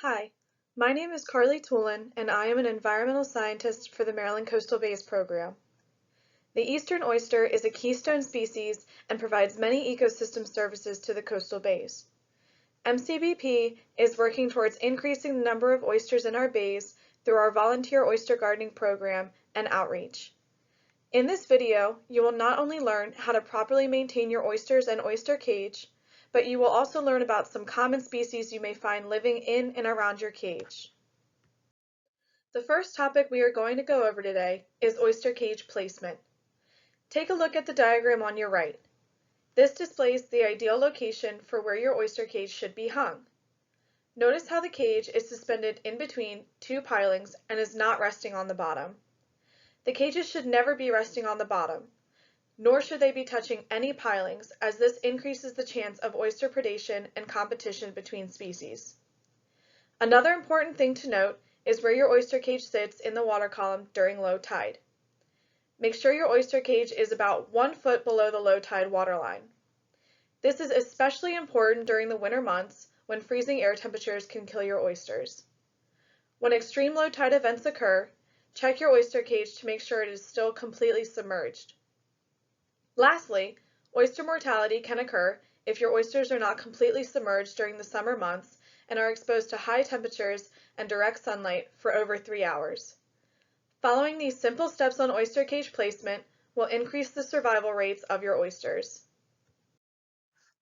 Hi, my name is Carly Toolin, and I am an environmental scientist for the Maryland Coastal Bays program. The eastern oyster is a keystone species and provides many ecosystem services to the coastal bays. MCBP is working towards increasing the number of oysters in our bays through our volunteer oyster gardening program and outreach. In this video, you will not only learn how to properly maintain your oysters and oyster cage, but you will also learn about some common species you may find living in and around your cage. The first topic we are going to go over today is oyster cage placement. Take a look at the diagram on your right. This displays the ideal location for where your oyster cage should be hung. Notice how the cage is suspended in between two pilings and is not resting on the bottom. The cages should never be resting on the bottom, nor should they be touching any pilings, as this increases the chance of oyster predation and competition between species. Another important thing to note is where your oyster cage sits in the water column during low tide. Make sure your oyster cage is about 1 foot below the low tide water line. This is especially important during the winter months when freezing air temperatures can kill your oysters. When extreme low tide events occur, check your oyster cage to make sure it is still completely submerged. Lastly, oyster mortality can occur if your oysters are not completely submerged during the summer months and are exposed to high temperatures and direct sunlight for over 3 hours. Following these simple steps on oyster cage placement will increase the survival rates of your oysters.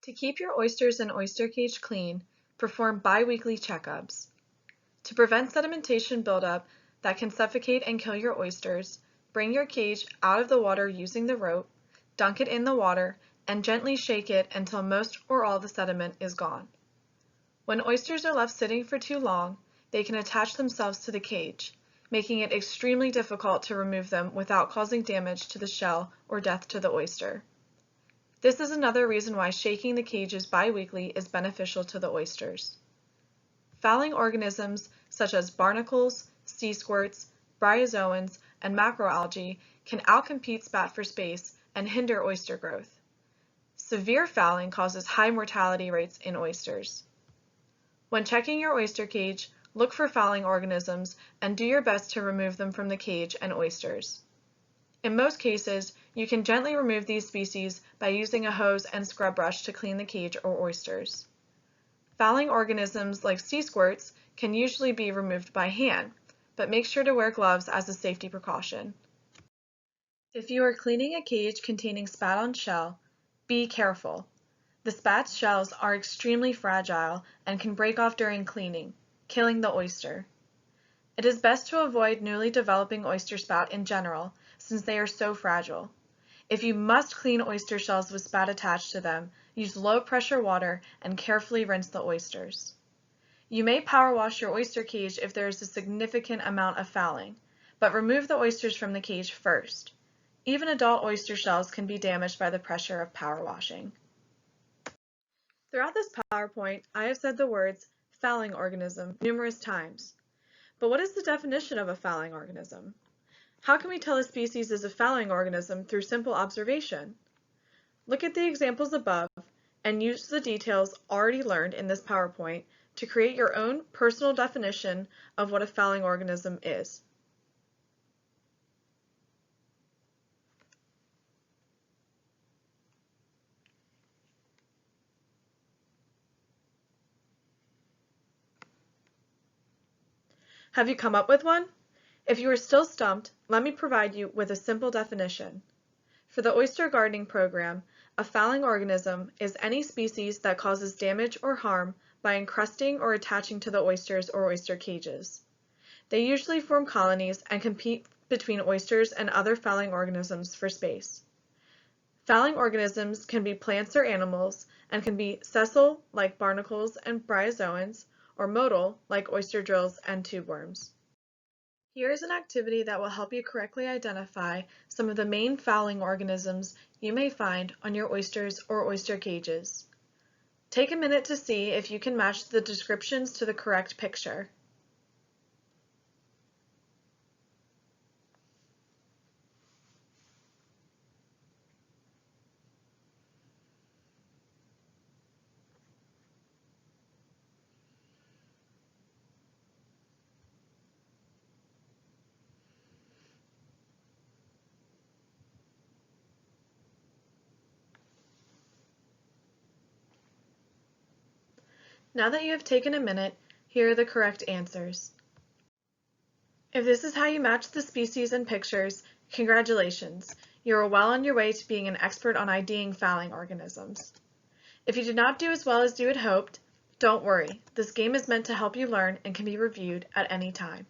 To keep your oysters and oyster cage clean, perform bi-weekly checkups. To prevent sedimentation buildup that can suffocate and kill your oysters, bring your cage out of the water using the rope, dunk it in the water, and gently shake it until most or all the sediment is gone. When oysters are left sitting for too long, they can attach themselves to the cage, making it extremely difficult to remove them without causing damage to the shell or death to the oyster. This is another reason why shaking the cages bi-weekly is beneficial to the oysters. Fouling organisms such as barnacles, sea squirts, bryozoans, and macroalgae can outcompete spat for space and hinder oyster growth. Severe fouling causes high mortality rates in oysters. When checking your oyster cage, look for fouling organisms and do your best to remove them from the cage and oysters. In most cases, you can gently remove these species by using a hose and scrub brush to clean the cage or oysters. Fouling organisms like sea squirts can usually be removed by hand, but make sure to wear gloves as a safety precaution. If you are cleaning a cage containing spat on shell, be careful. The spat's shells are extremely fragile and can break off during cleaning, killing the oyster. It is best to avoid newly developing oyster spat in general, since they are so fragile. If you must clean oyster shells with spat attached to them, use low-pressure water and carefully rinse the oysters. You may power wash your oyster cage if there is a significant amount of fouling, but remove the oysters from the cage first. Even adult oyster shells can be damaged by the pressure of power washing. Throughout this PowerPoint, I have said the words fouling organism numerous times. But what is the definition of a fouling organism? How can we tell a species is a fouling organism through simple observation? Look at the examples above and use the details already learned in this PowerPoint to create your own personal definition of what a fouling organism is. Have you come up with one? If you are still stumped, let me provide you with a simple definition. For the oyster gardening program, a fouling organism is any species that causes damage or harm by encrusting or attaching to the oysters or oyster cages. They usually form colonies and compete between oysters and other fouling organisms for space. Fouling organisms can be plants or animals and can be sessile, like barnacles and bryozoans, or motile, like oyster drills and tube worms. Here is an activity that will help you correctly identify some of the main fouling organisms you may find on your oysters or oyster cages. Take a minute to see if you can match the descriptions to the correct picture. Now that you have taken a minute, here are the correct answers. If this is how you match the species and pictures, congratulations! You are well on your way to being an expert on IDing fouling organisms. If you did not do as well as you had hoped, don't worry. This game is meant to help you learn and can be reviewed at any time.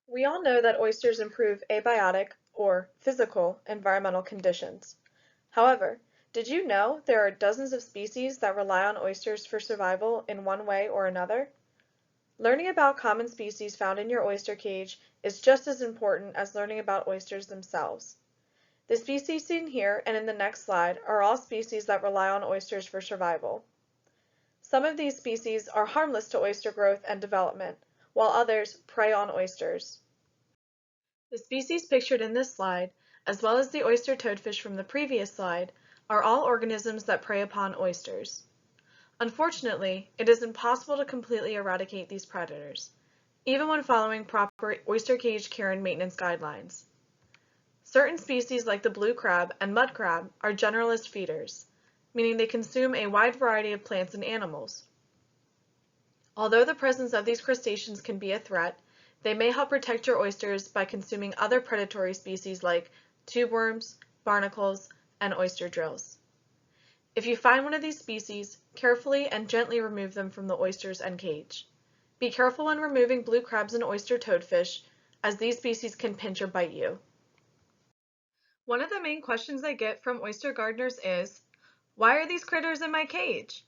We all know that oysters improve abiotic, or physical, environmental conditions. However, did you know there are dozens of species that rely on oysters for survival in one way or another? Learning about common species found in your oyster cage is just as important as learning about oysters themselves. The species seen here and in the next slide are all species that rely on oysters for survival. Some of these species are harmless to oyster growth and development, while others prey on oysters. The species pictured in this slide, as well as the oyster toadfish from the previous slide, are all organisms that prey upon oysters. Unfortunately, it is impossible to completely eradicate these predators, even when following proper oyster cage care and maintenance guidelines. Certain species like the blue crab and mud crab are generalist feeders, meaning they consume a wide variety of plants and animals. Although the presence of these crustaceans can be a threat, they may help protect your oysters by consuming other predatory species like tube worms, barnacles, and oyster drills. If you find one of these species, carefully and gently remove them from the oysters and cage. Be careful when removing blue crabs and oyster toadfish, as these species can pinch or bite you. One of the main questions I get from oyster gardeners is, why are these critters in my cage?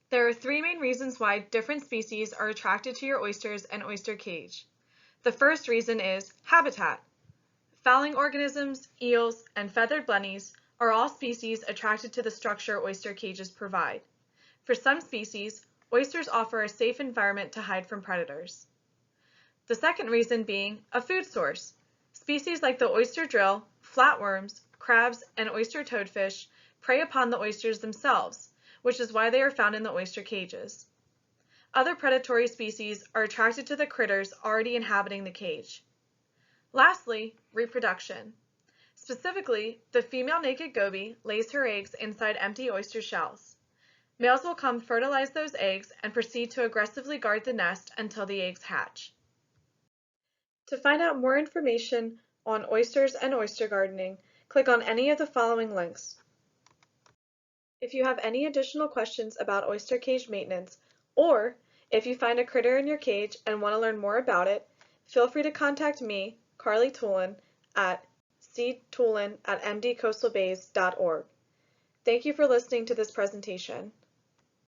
There are three main reasons why different species are attracted to your oysters and oyster cage. The first reason is habitat. Fouling organisms, eels, and feathered blennies are all species attracted to the structure oyster cages provide. For some species, oysters offer a safe environment to hide from predators. The second reason being a food source. Species like the oyster drill, flatworms, crabs, and oyster toadfish prey upon the oysters themselves, which is why they are found in the oyster cages. Other predatory species are attracted to the critters already inhabiting the cage. Lastly, reproduction. Specifically, the female naked goby lays her eggs inside empty oyster shells. Males will come fertilize those eggs and proceed to aggressively guard the nest until the eggs hatch. To find out more information on oysters and oyster gardening, click on any of the following links. If you have any additional questions about oyster cage maintenance, or if you find a critter in your cage and want to learn more about it, feel free to contact me, Carly Toolin, at ctoolin@mdcoastalbays.org. Thank you for listening to this presentation.